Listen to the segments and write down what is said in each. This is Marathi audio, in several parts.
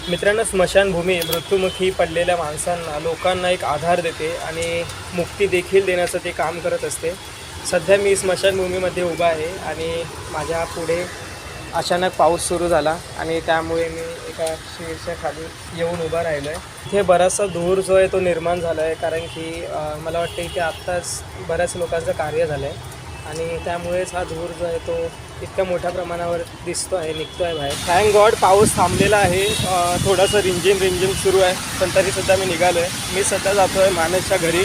मित्रांनो, स्मशानभूमी मृत्युमुखी पडलेल्या माणसांना, लोकांना एक आधार देते आणि मुक्ती देखील देण्याचं ते काम करत असते. सध्या मी स्मशानभूमीमध्ये उभा आहे आणि माझ्या पुढे अचानक पाऊस सुरू झाला आणि त्यामुळे मी एका शेडच्या खाली येऊन उभा राहिलो आहे. इथे बराचसा धूर जो आहे तो निर्माण झाला आहे, कारण की मला वाटतं की आत्ताच बऱ्याच लोकांचं कार्य झालं आहे आणि त्यामुळेच हा धूर जो आहे तो इतक्या मोठ्या प्रमाणावर दिसतो आहे, निघतो आहे बाहेर. थँक गॉड पाऊस थांबलेला आहे. थोडंसं रिमझिम सुरू आहे, पण तरीसुद्धा मी निघालो आहे. मी सध्या जातो आहे मानसच्या घरी.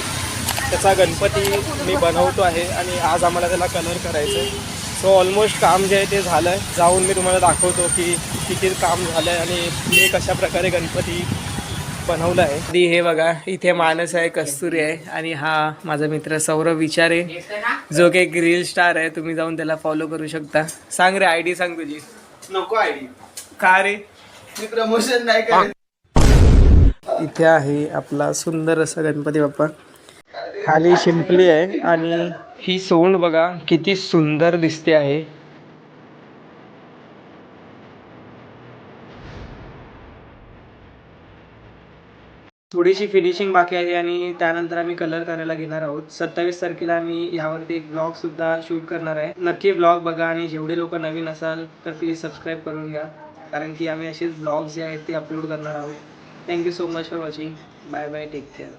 त्याचा गणपती मी बनवतो आहे आणि आज आम्हाला त्याला कलर करायचं आहे. सो ऑलमोस्ट काम जे आहे ते झालं आहे. जाऊन मी तुम्हाला दाखवतो की किती काम झालं आहे आणि मी कशा प्रकारे गणपती बनवलं आहे. आधी हे बघा, इथे मानस आहे, कस्तुरी आहे आणि हा माझा मित्र सौरभ विचारे, जो की एक रील स्टार आहे. तुम्ही जाऊन त्याला फॉलो करू शकता. सांग रे, आयडी सांग तुझी. नको आयडी. का रे? मी प्रमोशन नाही करत. इथे आहे आपला सुंदर असा गणपती बाप्पा. खाली शिंपली आहे आणि ही सोंड बघा किती सुंदर दिसते आहे. थोडीशी फिनिशिंग बाकी आहे आणि त्यानंतर आम्ही कलर करायला घेणार आहोत. 27 तारखेला आम्ही यावरती एक ब्लॉग सुद्धा शूट करणार आहे. नक्की ब्लॉग बघा आणि जेवढे लोक नवीन असाल तर प्लीज सबस्क्राईब करून घ्या, कारण की आम्ही असेच ब्लॉग्स जे आहेत ते अपलोड करणार आहोत. Thank you so much for watching. Bye bye, take care.